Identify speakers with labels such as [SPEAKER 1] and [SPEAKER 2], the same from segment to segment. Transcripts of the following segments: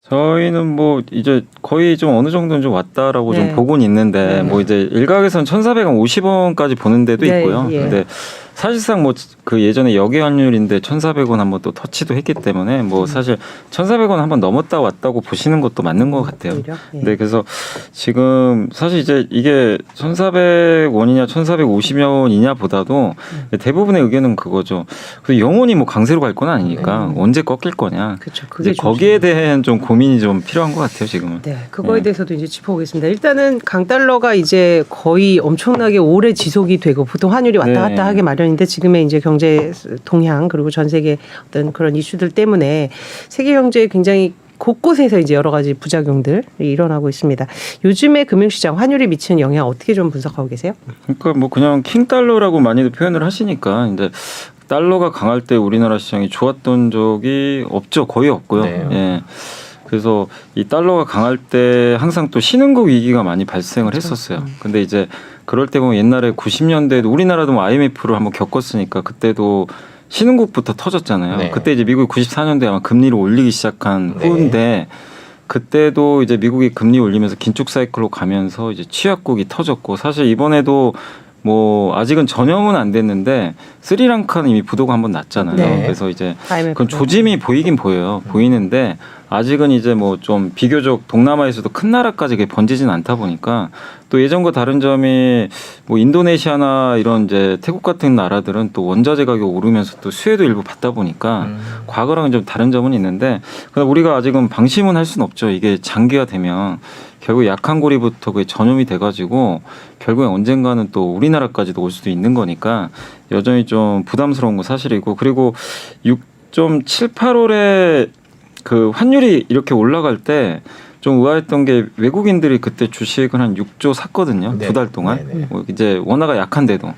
[SPEAKER 1] 저희는 뭐 이제 거의 좀 어느 정도는 좀 왔다라고
[SPEAKER 2] 네.
[SPEAKER 1] 좀 보고는 있는데 뭐 이제 일각에서는 1,450원까지 보는 데도
[SPEAKER 2] 네,
[SPEAKER 1] 있고요.
[SPEAKER 2] 예.
[SPEAKER 1] 근데 사실상 뭐 그 예전에 역외 환율인데 1,400원 한번 또 터치도 했기 때문에 뭐 사실 1,400원 한번 넘었다 왔다고 보시는 것도 맞는 것 같아요.
[SPEAKER 2] 오히려? 예.
[SPEAKER 1] 네, 그래서 지금 사실 이제 이게 1,400원이냐 1,450원이냐 보다도 대부분의 의견은 그거죠. 영원히 뭐 강세로 갈 건 아니니까 언제 꺾일 거냐.
[SPEAKER 2] 그렇죠. 그게
[SPEAKER 1] 이제 거기에 대한 좀 고민이 좀 필요한 것 같아요, 지금은.
[SPEAKER 2] 네, 그거에 대해서도 이제 짚어보겠습니다. 일단은 강달러가 이제 거의 엄청나게 오래 지속이 되고 보통 환율이 왔다 갔다
[SPEAKER 1] 네.
[SPEAKER 2] 하게 마련인데 지금의 이제 경제 동향 그리고 전 세계 어떤 그런 이슈들 때문에 세계 경제에 굉장히 곳곳에서 이제 여러 가지 부작용들이 일어나고 있습니다. 요즘에 금융시장 환율이 미치는 영향 어떻게 좀 분석하고 계세요?
[SPEAKER 1] 그러니까 뭐 그냥 킹달러라고 많이들 표현을 하시니까 이제 달러가 강할 때 우리나라 시장이 좋았던 적이 없죠. 거의 없고요.
[SPEAKER 3] 네.
[SPEAKER 1] 예. 그래서 이 달러가 강할 때 항상 또 신흥국 위기가 많이 발생을 했었어요. 근데 이제 그럴 때 보면 옛날에 90년대에도 우리나라도 뭐 IMF를 한번 겪었으니까 그때도 신흥국부터 터졌잖아요.
[SPEAKER 3] 네.
[SPEAKER 1] 그때 이제 미국이 94년도에 아마 금리를 올리기 시작한
[SPEAKER 3] 네.
[SPEAKER 1] 후인데 그때도 이제 미국이 금리 올리면서 긴축 사이클로 가면서 이제 취약국이 터졌고 사실 이번에도 뭐 아직은 전염은 안 됐는데 스리랑카는 이미 부도가 한번 났잖아요.
[SPEAKER 2] 네.
[SPEAKER 1] 그래서 이제
[SPEAKER 2] IMF
[SPEAKER 1] 그건 조짐이 보이긴 보이는데 아직은 이제 뭐 좀 비교적 동남아에서도 큰 나라까지 그게 번지진 않다 보니까 또 예전과 다른 점이 뭐 인도네시아나 이런 이제 태국 같은 나라들은 또 원자재 가격 오르면서 또 수혜도 일부 받다 보니까 과거랑은 좀 다른 점은 있는데 그러나 우리가 아직은 방심은 할 수는 없죠. 이게 장기화되면 결국 약한 고리부터 그게 전염이 돼가지고 결국에 언젠가는 또 우리나라까지도 올 수도 있는 거니까 여전히 좀 부담스러운 건 사실이고 그리고 6.78월에 그 환율이 이렇게 올라갈 때 좀 의아했던 게 외국인들이 그때 주식을 한 6조 샀거든요.
[SPEAKER 3] 네.
[SPEAKER 1] 2달 동안.
[SPEAKER 3] 네, 네.
[SPEAKER 1] 뭐 이제 원화가 약한데도.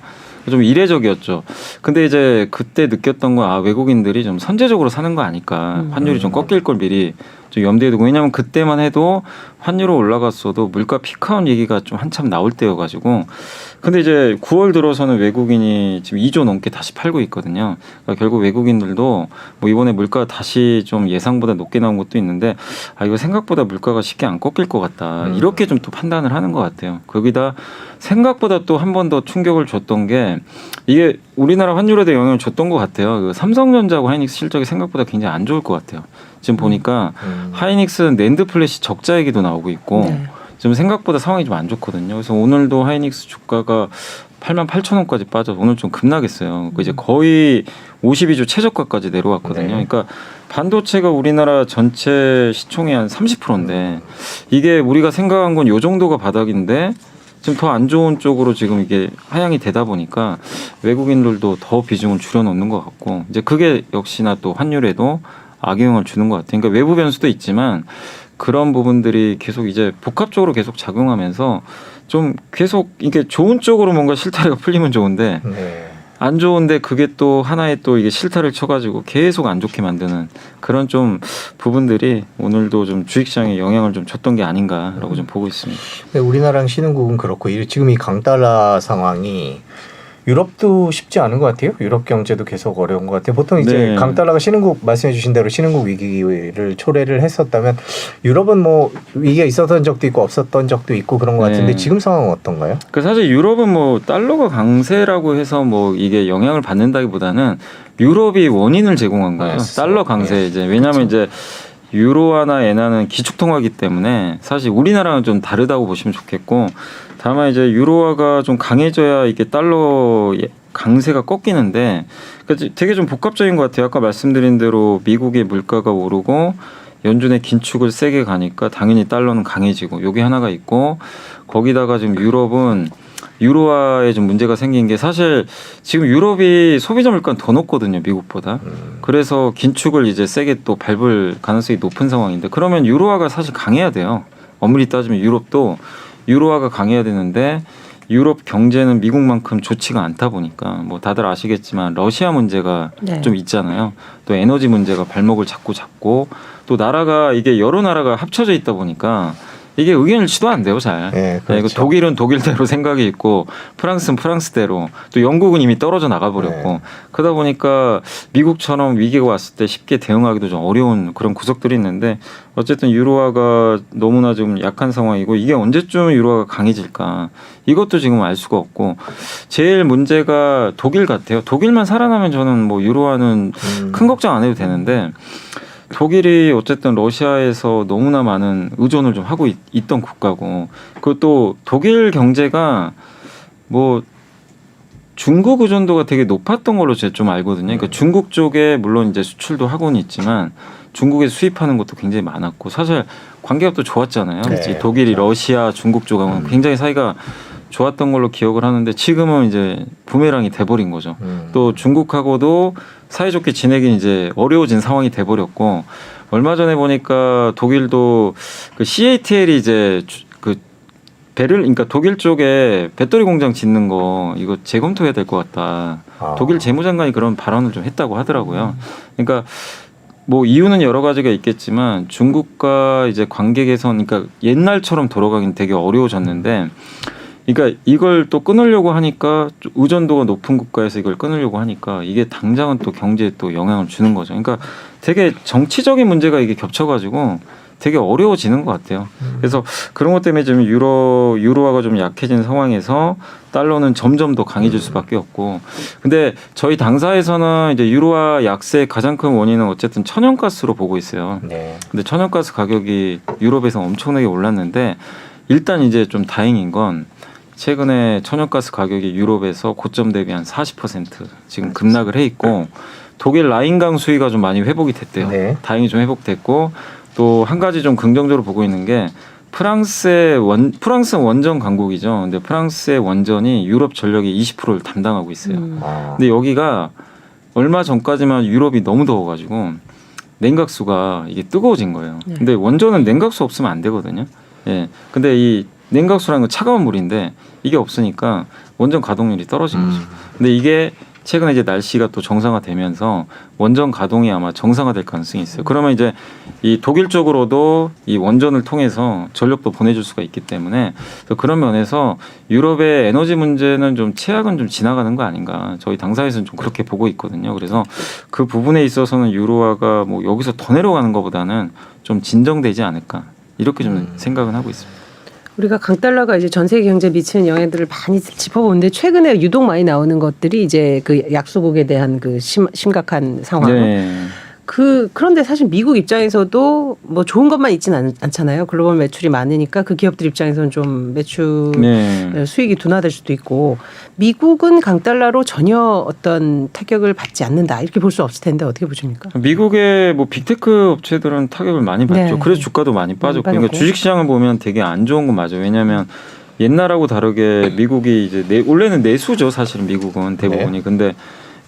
[SPEAKER 1] 좀 이례적이었죠. 근데 이제 그때 느꼈던 건 아, 외국인들이 좀 선제적으로 사는 거 아닐까. 환율이 좀 꺾일 걸 미리 좀 염두에 두고. 왜냐하면 그때만 해도 환율이 올라갔어도 물가 피크아웃 얘기가 좀 한참 나올 때여가지고. 근데 이제 9월 들어서는 외국인이 지금 2조 넘게 다시 팔고 있거든요. 그러니까 결국 외국인들도 뭐 이번에 물가 다시 좀 예상보다 높게 나온 것도 있는데 아, 이거 생각보다 물가가 쉽게 안 꺾일 것 같다. 이렇게 좀 또 판단을 하는 것 같아요. 거기다 생각보다 또 한 번 더 충격을 줬던 게 이게 우리나라 환율에도 영향을 줬던 것 같아요. 그 삼성전자하고 하이닉스 실적이 생각보다 굉장히 안 좋을 것 같아요. 지금 보니까 하이닉스는 낸드 플래시 적자 얘기도 나오고 있고
[SPEAKER 2] 네.
[SPEAKER 1] 지금 생각보다 상황이 좀 안 좋거든요. 그래서 오늘도 하이닉스 주가가 88,000원까지 빠져 오늘 좀 급락했어요. 이제 거의 52주 최저가까지 내려왔거든요.
[SPEAKER 3] 네.
[SPEAKER 1] 그러니까 반도체가 우리나라 전체 시총의 한 30%인데 이게 우리가 생각한 건 요 정도가 바닥인데 지금 더 안 좋은 쪽으로 지금 이게 하향이 되다 보니까 외국인들도 더 비중을 줄여놓는 것 같고 이제 그게 역시나 또 환율에도 악영향을 주는 것 같아요. 그러니까 외부 변수도 있지만 그런 부분들이 계속 이제 복합적으로 계속 작용하면서 좀 계속 이게 좋은 쪽으로 뭔가 실타래가 풀리면 좋은데
[SPEAKER 3] 네.
[SPEAKER 1] 안 좋은데 그게 또 하나의 또 이게 실타를 쳐가지고 계속 안 좋게 만드는 그런 좀 부분들이 오늘도 좀 주식시장에 영향을 좀 줬던 게 아닌가라고 좀 보고 있습니다.
[SPEAKER 3] 근데 우리나라랑 신흥국은 그렇고 지금 이 강달러 상황이 유럽도 쉽지 않은 것 같아요. 유럽 경제도 계속 어려운 것 같아요. 보통 이제
[SPEAKER 1] 네.
[SPEAKER 3] 강달러가 신흥국 말씀해 주신 대로 신흥국 위기를 초래를 했었다면 유럽은 뭐 위기가 있었던 적도 있고 없었던 적도 있고 그런 것 같은데
[SPEAKER 1] 네.
[SPEAKER 3] 지금 상황은 어떤가요?
[SPEAKER 1] 그 사실 유럽은 뭐 달러가 강세라고 해서 뭐 이게 영향을 받는다기보다는 유럽이 원인을 제공한 거예요.
[SPEAKER 3] 알았어.
[SPEAKER 1] 달러 강세 이제 왜냐하면 이제 유로화나 엔화는 기축통화이기 때문에 사실 우리나라는 좀 다르다고 보시면 좋겠고 다만 이제 유로화가 좀 강해져야 이게 달러 강세가 꺾이는데 그러니까 되게 좀 복합적인 것 같아요. 아까 말씀드린 대로 미국의 물가가 오르고 연준의 긴축을 세게 가니까 당연히 달러는 강해지고 요게 하나가 있고 거기다가 지금 유럽은 유로화에 좀 문제가 생긴 게 사실 지금 유럽이 소비자 물가는 더 높거든요, 미국보다. 그래서 긴축을 이제 세게 또 밟을 가능성이 높은 상황인데 그러면 유로화가 사실 강해야 돼요. 엄밀히 따지면 유럽도 유로화가 강해야 되는데 유럽 경제는 미국만큼 좋지가 않다 보니까 뭐 다들 아시겠지만 러시아 문제가
[SPEAKER 2] 네.
[SPEAKER 1] 좀 있잖아요. 또 에너지 문제가 발목을 잡고 또 나라가 이게 여러 나라가 합쳐져 있다 보니까 이게 의견일치도 안 돼요, 잘.
[SPEAKER 3] 네,
[SPEAKER 1] 이거
[SPEAKER 3] 그렇죠.
[SPEAKER 1] 독일은 독일대로 생각이 있고 프랑스는 프랑스대로 또 영국은 이미 떨어져 나가 버렸고
[SPEAKER 3] 네.
[SPEAKER 1] 그러다 보니까 미국처럼 위기가 왔을 때 쉽게 대응하기도 좀 어려운 그런 구석들이 있는데 어쨌든 유로화가 너무나 좀 약한 상황이고 이게 언제쯤 유로화가 강해질까 이것도 지금 알 수가 없고 제일 문제가 독일 같아요. 독일만 살아나면 저는 뭐 유로화는 큰 걱정 안 해도 되는데 독일이 어쨌든 러시아에서 너무나 많은 의존을 좀 하고 있던 국가고 그것도 독일 경제가 뭐 중국 의존도가 되게 높았던 걸로 제가 좀 알거든요. 그러니까 중국 쪽에 물론 이제 수출도 하고는 있지만 중국에 수입하는 것도 굉장히 많았고 사실 관계가 좋았잖아요.
[SPEAKER 3] 네,
[SPEAKER 1] 독일이
[SPEAKER 3] 그렇죠.
[SPEAKER 1] 러시아, 중국 쪽하고는 굉장히 사이가 좋았던 걸로 기억을 하는데 지금은 이제 부메랑이 돼버린 거죠. 또 중국하고도 사이좋게 지내긴 이제 어려워진 상황이 돼버렸고 얼마 전에 보니까 독일도 그 CATL이 이제 그 그러니까 독일 쪽에 배터리 공장 짓는 거 이거 재검토해야 될 것 같다. 독일 재무장관이 그런 발언을 좀 했다고 하더라고요. 그러니까 뭐 이유는 여러 가지가 있겠지만 중국과 이제 관계 개선, 그러니까 옛날처럼 돌아가긴 되게 어려워졌는데. 그러니까 이걸 또 끊으려고 하니까 의존도가 높은 국가에서 이걸 끊으려고 하니까 이게 당장은 또 경제에 또 영향을 주는 거죠. 그러니까 되게 정치적인 문제가 이게 겹쳐가지고 되게 어려워지는 것 같아요. 그래서 그런 것 때문에 좀 유로화가 좀 약해진 상황에서 달러는 점점 더 강해질 수밖에 없고. 근데 저희 당사에서는 이제 유로화 약세의 가장 큰 원인은 어쨌든 천연가스로 보고 있어요.
[SPEAKER 3] 네.
[SPEAKER 1] 근데 천연가스 가격이 유럽에서 엄청나게 올랐는데 일단 이제 좀 다행인 건 최근에 천연가스 가격이 유럽에서 고점 대비 한 40% 지금 급락을 해 있고 독일 라인강 수위가 좀 많이 회복이 됐대요.
[SPEAKER 3] 네.
[SPEAKER 1] 다행히 좀 회복됐고 또 한 가지 좀 긍정적으로 보고 있는 게 프랑스는 원전 강국이죠. 근데 프랑스의 원전이 유럽 전력의 20%를 담당하고 있어요. 근데 여기가 얼마 전까지만 유럽이 너무 더워가지고 냉각수가 이게 뜨거워진 거예요. 근데 원전은 냉각수 없으면 안 되거든요. 예. 근데 이 냉각수라는 건 차가운 물인데 이게 없으니까 원전 가동률이 떨어진 거죠. 근데 이게 최근에 이제 날씨가 또 정상화되면서 원전 가동이 아마 정상화될 가능성이 있어요. 그러면 이제 이 독일 쪽으로도 이 원전을 통해서 전력도 보내줄 수가 있기 때문에 그런 면에서 유럽의 에너지 문제는 좀 최악은 좀 지나가는 거 아닌가. 저희 당사에서는 좀 그렇게 보고 있거든요. 그래서 그 부분에 있어서는 유로화가 뭐 여기서 더 내려가는 것보다는 좀 진정되지 않을까. 이렇게 좀 생각은 하고 있습니다.
[SPEAKER 2] 우리가 강달러가 이제 전 세계 경제에 미치는 영향들을 많이 짚어보는데 최근에 유독 많이 나오는 것들이 이제 그 약소국에 대한 그 심각한 상황.
[SPEAKER 1] 네.
[SPEAKER 2] 그런데 사실 미국 입장에서도 뭐 좋은 것만 있지는 않잖아요. 글로벌 매출이 많으니까 그 기업들 입장에서는 좀 매출
[SPEAKER 1] 네.
[SPEAKER 2] 수익이 둔화될 수도 있고 미국은 강달러로 전혀 어떤 타격을 받지 않는다 이렇게 볼 수 없을 텐데 어떻게 보십니까?
[SPEAKER 1] 미국의 뭐 빅테크 업체들은 타격을 많이 받죠.
[SPEAKER 2] 네.
[SPEAKER 1] 그래서 주가도 많이 빠졌고.
[SPEAKER 2] 빠졌고.
[SPEAKER 1] 그러니까 주식시장을 보면 되게 안 좋은 건 맞아요. 왜냐하면 옛날하고 다르게 미국이 이제 원래는 내수죠. 사실은 미국은 대부분이.
[SPEAKER 3] 네.
[SPEAKER 1] 근데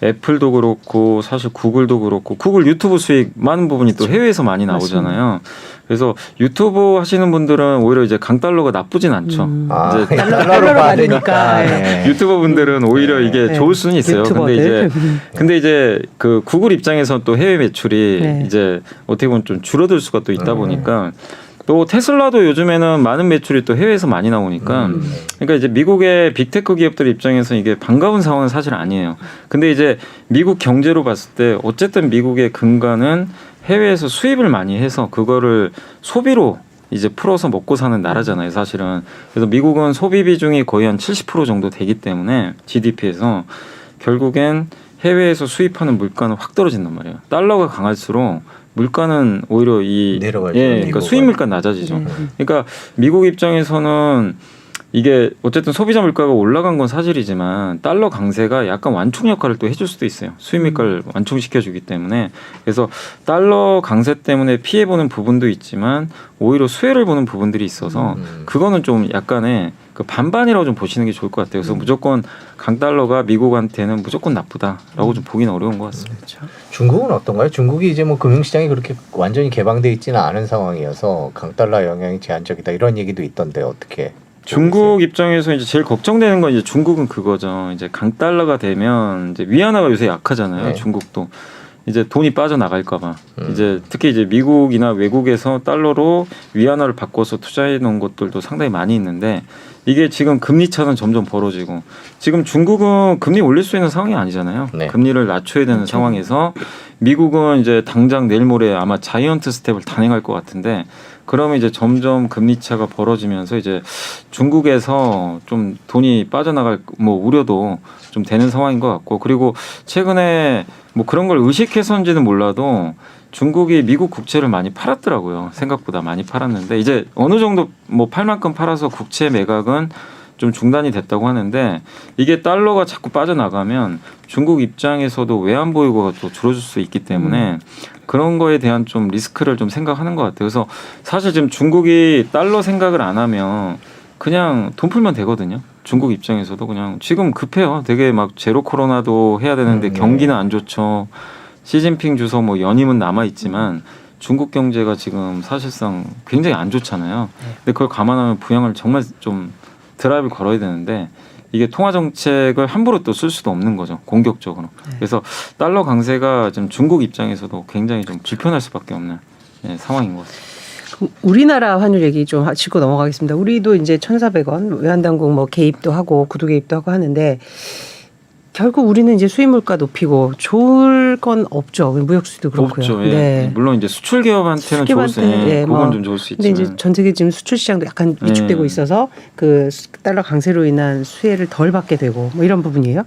[SPEAKER 1] 애플도 그렇고 사실 구글도 그렇고 구글 유튜브 수익 많은 부분이 또 해외에서 많이 나오잖아요. 그래서 유튜브 하시는 분들은 오히려 이제 강달러가 나쁘진 않죠. 이제
[SPEAKER 2] 달러로 받으니까.
[SPEAKER 3] 네.
[SPEAKER 1] 유튜버 분들은 오히려 이게
[SPEAKER 2] 네.
[SPEAKER 1] 좋을 수는 있어요.
[SPEAKER 2] 유튜버들.
[SPEAKER 1] 근데 이제 그 구글 입장에서 또 해외 매출이
[SPEAKER 2] 네.
[SPEAKER 1] 이제 어떻게 보면 좀 줄어들 수가 또 있다 보니까 또 테슬라도 요즘에는 많은 매출이 또 해외에서 많이 나오니까 그러니까 이제 미국의 빅테크 기업들 입장에서 이게 반가운 상황은 사실 아니에요. 근데 이제 미국 경제로 봤을 때 어쨌든 미국의 근간은 해외에서 수입을 많이 해서 그거를 소비로 이제 풀어서 먹고 사는 나라잖아요, 사실은. 그래서 미국은 소비 비중이 거의 한 70% 정도 되기 때문에 GDP에서 결국엔 해외에서 수입하는 물가는 확 떨어진단 말이에요. 달러가 강할수록 물가는 오히려
[SPEAKER 3] 내려가죠.
[SPEAKER 1] 그러니까
[SPEAKER 3] 미국은.
[SPEAKER 1] 수입 물가 낮아지죠. 그러니까 미국 입장에서는 이게 어쨌든 소비자 물가가 올라간 건 사실이지만 달러 강세가 약간 완충 역할을 또 해줄 수도 있어요. 수입 물가를 완충시켜주기 때문에. 그래서 달러 강세 때문에 피해보는 부분도 있지만 오히려 수혜를 보는 부분들이 있어서 그거는 좀 약간의 그 반반이라고 좀 보시는 게 좋을 것 같아요. 그래서 무조건 강달러가 미국한테는 무조건 나쁘다라고 좀 보기는 어려운 것 같습니다.
[SPEAKER 3] 중국은 어떤가요? 중국이 이제 뭐 금융시장이 그렇게 완전히 개방돼 있지는 않은 상황이어서 강달러 영향이 제한적이다 이런 얘기도 있던데 어떻게?
[SPEAKER 1] 중국 입장에서 이제 제일 걱정되는 건 이제 중국은 그거죠. 이제 강달러가 되면 이제 위안화가 요새 약하잖아요.
[SPEAKER 3] 네.
[SPEAKER 1] 중국도. 이제 돈이 빠져나갈까봐 이제 특히 이제 미국이나 외국에서 달러로 위안화를 바꿔서 투자해 놓은 것들도 상당히 많이 있는데 이게 지금 금리 차는 점점 벌어지고 지금 중국은 금리 올릴 수 있는 상황이 아니잖아요.
[SPEAKER 3] 네.
[SPEAKER 1] 금리를 낮춰야 되는
[SPEAKER 2] 그렇죠.
[SPEAKER 1] 상황에서 미국은 이제 당장 내일 모레 아마 자이언트 스텝을 단행할 것 같은데 그러면 이제 점점 금리 차가 벌어지면서 이제 중국에서 좀 돈이 빠져나갈 뭐 우려도 좀 되는 상황인 것 같고 그리고 최근에 뭐 그런 걸 의식해서인지는 몰라도 중국이 미국 국채를 많이 팔았더라고요. 생각보다 많이 팔았는데 이제 어느 정도 뭐 팔 만큼 팔아서 국채 매각은 좀 중단이 됐다고 하는데 이게 달러가 자꾸 빠져나가면 중국 입장에서도 외환 보유고가 또 줄어들 수 있기 때문에 그런 거에 대한 좀 리스크를 좀 생각하는 것 같아요. 그래서 사실 지금 중국이 달러 생각을 안 하면 그냥 돈 풀면 되거든요. 중국 입장에서도 그냥 지금 급해요. 되게 막 제로 코로나도 해야 되는데 경기는 안 좋죠. 시진핑 주석 뭐 연임은 남아 있지만 중국 경제가 지금 사실상 굉장히 안 좋잖아요. 근데 그걸 감안하면 부양을 정말 좀 드라이브를 걸어야 되는데 이게 통화 정책을 함부로 또 쓸 수도 없는 거죠. 공격적으로. 그래서 달러 강세가 지금 중국 입장에서도 굉장히 좀 불편할 수밖에 없는 상황인 것 같습니다.
[SPEAKER 2] 그럼 우리나라 환율 얘기 좀 짚고 넘어가겠습니다. 우리도 이제 1,400원 외환당국 뭐 개입도 하고 구두 개입도 하고 하는데 결국 우리는 이제 수입 물가 높이고 좋을 건 없죠. 무역 수지도 그렇고요.
[SPEAKER 1] 없죠. 예.
[SPEAKER 2] 네.
[SPEAKER 1] 물론 이제 수출 기업한테는 좋을 수 있는
[SPEAKER 2] 예,
[SPEAKER 1] 그건
[SPEAKER 2] 뭐.
[SPEAKER 1] 좀 좋을 수
[SPEAKER 2] 근데
[SPEAKER 1] 있지만
[SPEAKER 2] 이제 전 세계 지금 수출 시장도 약간 위축되고 있어서 그 달러 강세로 인한 수혜를 덜 받게 되고 뭐 이런 부분이에요.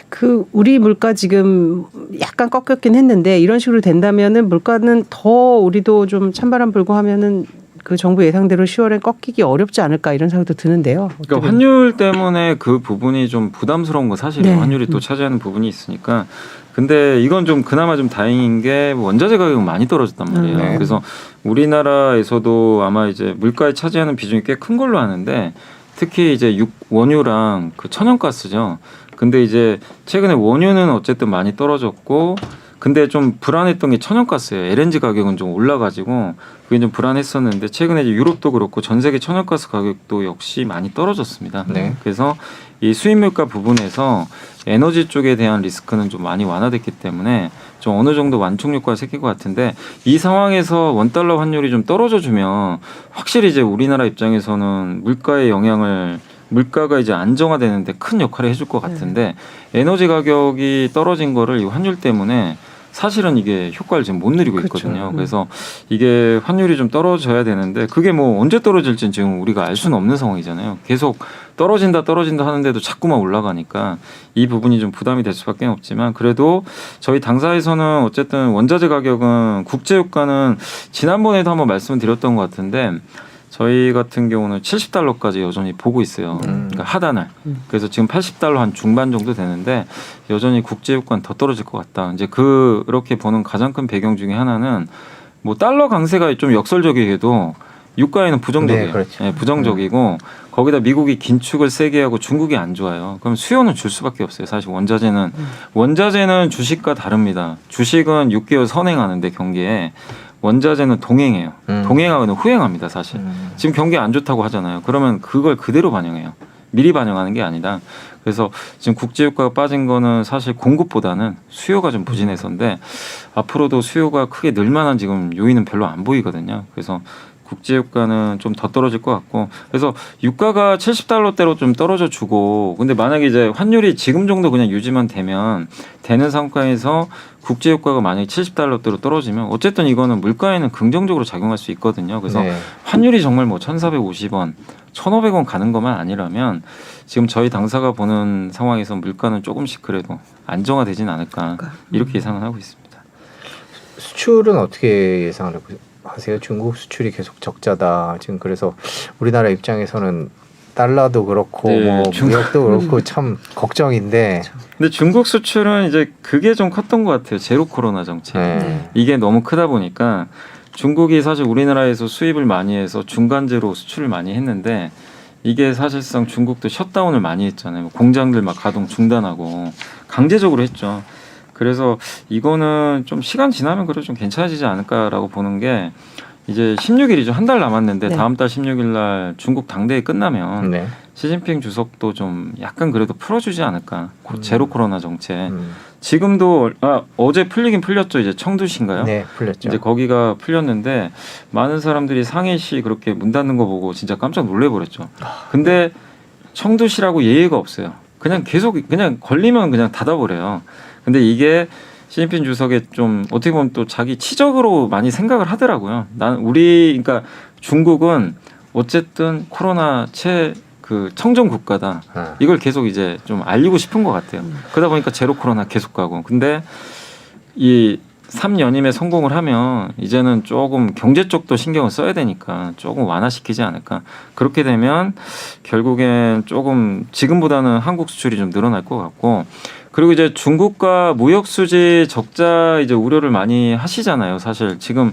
[SPEAKER 2] 그 우리 물가 지금 약간 꺾였긴 했는데 이런 식으로 된다면은 물가는 더 우리도 좀 찬바람 불고 하면은 그 정부 예상대로 10월에 꺾이기 어렵지 않을까 이런 생각도 드는데요.
[SPEAKER 1] 그러니까 환율 때문에 그 부분이 좀 부담스러운 거 사실이에요.
[SPEAKER 2] 네.
[SPEAKER 1] 환율이 또 차지하는 부분이 있으니까. 근데 이건 좀 그나마 좀 다행인 게 원자재 가격은 많이 떨어졌단 말이에요.
[SPEAKER 3] 네.
[SPEAKER 1] 그래서 우리나라에서도 아마 이제 물가에 차지하는 비중이 꽤 큰 걸로 아는데 특히 이제 원유랑 그 천연가스죠. 근데 이제 최근에 원유는 어쨌든 많이 떨어졌고 근데 좀 불안했던 게 천연가스예요. LNG 가격은 좀 올라가지고 그게 좀 불안했었는데 최근에 이제 유럽도 그렇고 전 세계 천연가스 가격도 역시 많이 떨어졌습니다.
[SPEAKER 3] 네.
[SPEAKER 1] 그래서 이 수입 물가 부분에서 에너지 쪽에 대한 리스크는 좀 많이 완화됐기 때문에 좀 어느 정도 완충 효과가 생길 것 같은데 이 상황에서 원달러 환율이 좀 떨어져 주면 확실히 이제 우리나라 입장에서는 물가의 영향을 물가가 이제 안정화되는데 큰 역할을 해줄 것 같은데 에너지 가격이 떨어진 거를 이 환율 때문에 사실은 이게 효과를 지금 못 누리고
[SPEAKER 2] 그렇죠.
[SPEAKER 1] 있거든요. 그래서 이게 환율이 좀 떨어져야 되는데 그게 뭐 언제 떨어질지는 지금 우리가 알 수는 없는 상황이잖아요. 계속 떨어진다 하는데도 자꾸만 올라가니까 이 부분이 좀 부담이 될 수밖에 없지만 그래도 저희 당사에서는 어쨌든 원자재 가격은 국제유가는 지난번에도 한번 말씀을 드렸던 것 같은데 저희 같은 경우는 70달러까지 여전히 보고 있어요. 그러니까 하단을. 그래서 지금 80달러 한 중반 정도 되는데 여전히 국제유가는 더 떨어질 것 같다. 이제 그렇게 보는 가장 큰 배경 중에 하나는 뭐 달러 강세가 좀 역설적이게도 유가에는 부정적이에요.
[SPEAKER 3] 네, 그렇죠.
[SPEAKER 1] 예, 부정적이고 거기다 미국이 긴축을 세게 하고 중국이 안 좋아요. 그럼 수요는 줄 수밖에 없어요. 사실 원자재는 주식과 다릅니다. 주식은 6개월 선행하는데 경기에 원자재는 동행해요. 동행하고는 후행합니다. 사실 지금 경기 안 좋다고 하잖아요. 그러면 그걸 그대로 반영해요. 미리 반영하는 게 아니다. 그래서 지금 국제유가가 빠진 거는 사실 공급보다는 수요가 좀 부진해서인데 앞으로도 수요가 크게 늘 만한 지금 요인은 별로 안 보이거든요. 그래서 국제유가는 좀 더 떨어질 것 같고 그래서 유가가 70달러대로 좀 떨어져 주고 근데 만약에 이제 환율이 지금 정도 그냥 유지만 되는 상황에서 국제유가가 만약에 70달러대로 떨어지면 어쨌든 이거는 물가에는 긍정적으로 작용할 수 있거든요. 그래서
[SPEAKER 3] 네.
[SPEAKER 1] 환율이 정말 뭐 1,450원, 1,500원 가는 것만 아니라면 지금 저희 당사가 보는 상황에서 물가는 조금씩 그래도 안정화되진 않을까 이렇게 예상을 하고 있습니다.
[SPEAKER 3] 수출은 어떻게 예상을 하세요? 중국 수출이 계속 적자다. 지금 그래서 우리나라 입장에서는 달러도 그렇고
[SPEAKER 1] 네,
[SPEAKER 3] 뭐 무역도 그렇고 참 걱정인데.
[SPEAKER 1] 근데 중국 수출은 이제 그게 좀 컸던 것 같아요. 제로 코로나 정책.
[SPEAKER 3] 네.
[SPEAKER 1] 이게 너무 크다 보니까 중국이 사실 우리나라에서 수입을 많이 해서 중간재로 수출을 많이 했는데 이게 사실상 중국도 셧다운을 많이 했잖아요. 공장들 막 가동 중단하고 강제적으로 했죠. 그래서 이거는 좀 시간 지나면 그래도 좀 괜찮아지지 않을까라고 보는 게 이제 16일이죠. 한 달 남았는데
[SPEAKER 2] 네.
[SPEAKER 1] 다음 달 16일 날 중국 당대회 끝나면
[SPEAKER 3] 네.
[SPEAKER 1] 시진핑 주석도 좀 약간 그래도 풀어주지 않을까. 제로 코로나 정책. 지금도 어제 풀리긴 풀렸죠. 이제 청두시인가요?
[SPEAKER 3] 네, 풀렸죠.
[SPEAKER 1] 이제 거기가 풀렸는데 많은 사람들이 상해시 그렇게 문 닫는 거 보고 진짜 깜짝 놀래버렸죠. 근데 청두시라고 예의가 없어요. 그냥 계속 그냥 걸리면 그냥 닫아버려요. 근데 이게 시진핑 주석의 좀 어떻게 보면 또 자기 치적으로 많이 생각을 하더라고요. 그러니까 중국은 어쨌든 코로나 그 청정 국가다. 이걸 계속 이제 좀 알리고 싶은 것 같아요. 그러다 보니까 제로 코로나 계속 가고. 근데 이 3연임에 성공을 하면 이제는 조금 경제 쪽도 신경을 써야 되니까 조금 완화시키지 않을까. 그렇게 되면 결국엔 조금 지금보다는 한국 수출이 좀 늘어날 것 같고. 그리고 이제 중국과 무역 수지 적자 이제 우려를 많이 하시잖아요. 사실 지금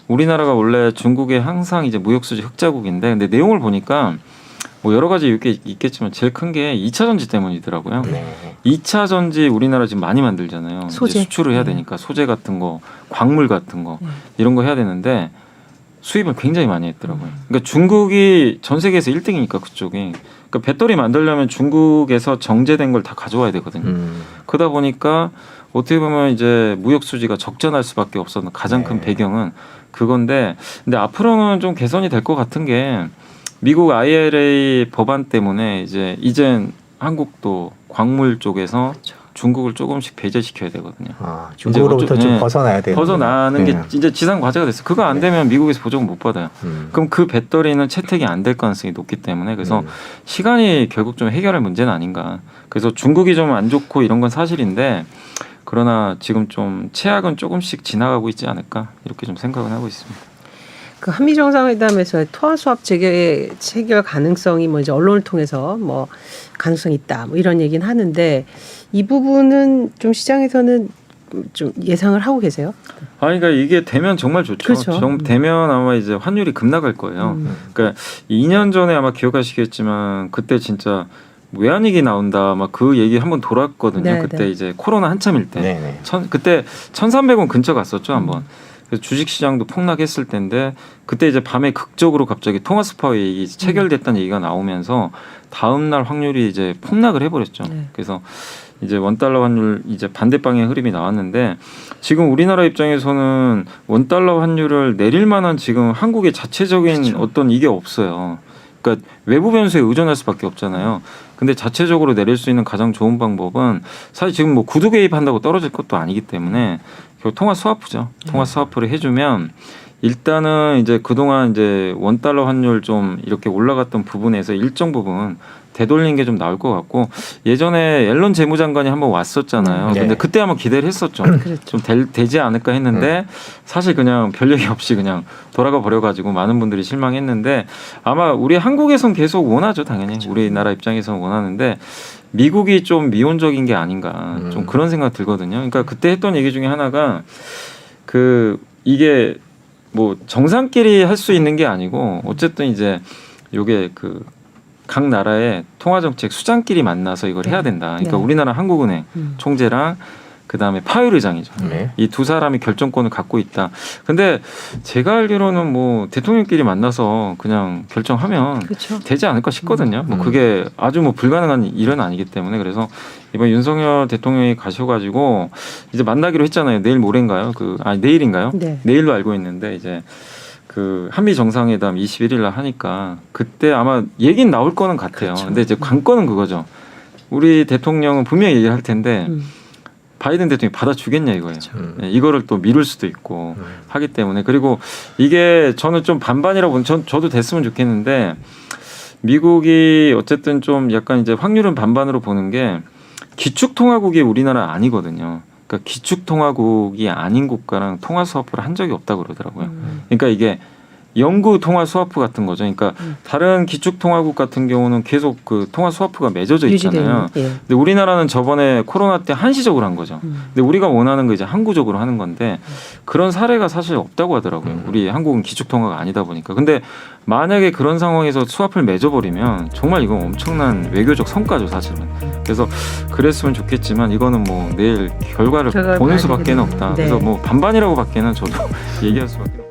[SPEAKER 1] 우리나라가 원래 중국에 항상 이제 무역 수지 흑자국인데, 근데 내용을 보니까 뭐 여러 가지 이렇게 있겠지만 제일 큰 게 2차 전지 때문이더라고요.
[SPEAKER 3] 네.
[SPEAKER 1] 2차 전지 우리나라 지금 많이 만들잖아요.
[SPEAKER 2] 소재.
[SPEAKER 1] 이제 수출을 해야 되니까 소재 같은 거, 광물 같은 거 이런 거 해야 되는데 수입을 굉장히 많이 했더라고요. 그러니까 중국이 전 세계에서 1등이니까 그쪽이. 그러니까 배터리 만들려면 중국에서 정제된 걸 다 가져와야 되거든요. 그러다 보니까 어떻게 보면 이제 무역 수지가 적자날 수밖에 없었던 가장 큰 배경은 그건데, 근데 앞으로는 좀 개선이 될 것 같은 게 미국 IRA 법안 때문에 이젠 한국도 광물 쪽에서 중국을 조금씩 배제시켜야 되거든요.
[SPEAKER 3] 중국으로부터
[SPEAKER 1] 이제
[SPEAKER 3] 좀 벗어나야 돼요.
[SPEAKER 1] 벗어나는 게 이제 지상 과제가 됐어요. 그거 안 되면 미국에서 보조금 못 받아요. 그럼 그 배터리는 채택이 안 될 가능성이 높기 때문에 그래서 시간이 결국 좀 해결할 문제는 아닌가. 그래서 중국이 좀 안 좋고 이런 건 사실인데, 그러나 지금 좀 최악은 조금씩 지나가고 있지 않을까 이렇게 좀 생각은 하고 있습니다.
[SPEAKER 2] 그 한미 정상회담에서 통화 수합 체결 가능성이 뭐 이제 언론을 통해서 뭐 가능성이 있다 뭐 이런 얘기는 하는데, 이 부분은 좀 시장에서는 좀 예상을 하고 계세요?
[SPEAKER 1] 그러니까 이게 되면 정말 좋죠.
[SPEAKER 2] 그렇죠.
[SPEAKER 1] 되면 아마 이제 환율이 급락할 거예요. 그러니까 2년 전에 아마 기억하시겠지만 그때 진짜 외환위기 나온다 막 그 얘기 한번 돌았거든요.
[SPEAKER 2] 네,
[SPEAKER 1] 그때
[SPEAKER 2] 네.
[SPEAKER 1] 이제 코로나 한참일 때.
[SPEAKER 3] 네네.
[SPEAKER 1] 그때 1,300원 근처 갔었죠 한번. 그래서 주식시장도 폭락했을 때인데 그때 이제 밤에 극적으로 갑자기 통화 스파 얘기 체결됐다는 얘기가 나오면서 다음 날 확률이 이제 폭락을 해버렸죠.
[SPEAKER 2] 네.
[SPEAKER 1] 그래서 이제 원달러 환율 이제 반대 방향의 흐름이 나왔는데, 지금 우리나라 입장에서는 원달러 환율을 내릴 만한 지금 한국의 자체적인
[SPEAKER 2] 그렇죠.
[SPEAKER 1] 어떤 이게 없어요. 그러니까 외부 변수에 의존할 수밖에 없잖아요. 근데 자체적으로 내릴 수 있는 가장 좋은 방법은 사실 지금 뭐 구두 개입한다고 떨어질 것도 아니기 때문에 결국 통화 스와프죠. 통화 스와프를 해주면 일단은 이제 그동안 이제 원달러 환율 좀 이렇게 올라갔던 부분에서 일정 부분 되돌린 게 좀 나올 것 같고, 예전에 앨런 재무장관이 한번 왔었잖아요.
[SPEAKER 3] 네.
[SPEAKER 1] 근데 그때 한번 기대를 했었죠.
[SPEAKER 2] 그렇죠.
[SPEAKER 1] 좀 되지 않을까 했는데 사실 그냥 별 얘기 없이 그냥 돌아가 버려가지고 많은 분들이 실망했는데, 아마 우리 한국에선 계속 원하죠. 당연히 우리나라 입장에서는 원하는데 미국이 좀 미온적인 게 아닌가 좀 그런 생각 들거든요. 그러니까 그때 했던 얘기 중에 하나가 이게 뭐 정상끼리 할 수 있는 게 아니고 어쨌든 이제 요게 각 나라의 통화정책 수장끼리 만나서 이걸 해야 된다. 그러니까
[SPEAKER 2] 네.
[SPEAKER 1] 우리나라 한국은행 총재랑 그다음에 파월 의장이죠.
[SPEAKER 3] 네.
[SPEAKER 1] 이 두 사람이 결정권을 갖고 있다. 근데 제가 알기로는 뭐 대통령끼리 만나서 그냥 결정하면
[SPEAKER 2] 그렇죠.
[SPEAKER 1] 되지 않을까 싶거든요. 뭐 그게 아주 뭐 불가능한 일은 아니기 때문에. 그래서 이번 윤석열 대통령이 가셔가지고 이제 만나기로 했잖아요. 내일 모레인가요? 내일인가요?
[SPEAKER 2] 네.
[SPEAKER 1] 내일로 알고 있는데 이제 한미 정상회담 21일 날 하니까 그때 아마 얘기는 나올 거는 같아요.
[SPEAKER 2] 그렇죠.
[SPEAKER 1] 근데 이제 관건은 그거죠. 우리 대통령은 분명히 얘기를 할 텐데 바이든 대통령이 받아주겠냐 이거예요. 네, 이거를 또 미룰 수도 있고 하기 때문에. 그리고 이게 저는 좀 반반이라고 보는, 저도 됐으면 좋겠는데, 미국이 어쨌든 좀 약간 이제 확률은 반반으로 보는 게 기축통화국이 우리나라 아니거든요. 그러니까 기축통화국이 아닌 국가랑 통화 스와프를 한 적이 없다고 그러더라고요. 그러니까 이게 영구 통화 스와프 같은 거죠. 그러니까 다른 기축통화국 같은 경우는 계속 그 통화 스와프가 맺어져 있잖아요.
[SPEAKER 2] 예.
[SPEAKER 1] 근데 우리나라는 저번에 코로나 때 한시적으로 한 거죠. 근데 우리가 원하는 거 이제 항구적으로 하는 건데 그런 사례가 사실 없다고 하더라고요. 우리 한국은 기축통화가 아니다 보니까. 근데 만약에 그런 상황에서 스와프를 맺어버리면 정말 이건 엄청난 외교적 성과죠, 사실은. 그래서 그랬으면 좋겠지만 이거는 뭐 내일 결과를 보는 수밖에 없다.
[SPEAKER 2] 네.
[SPEAKER 1] 그래서 뭐 반반이라고 밖에는 저도 얘기할 수밖에 없다.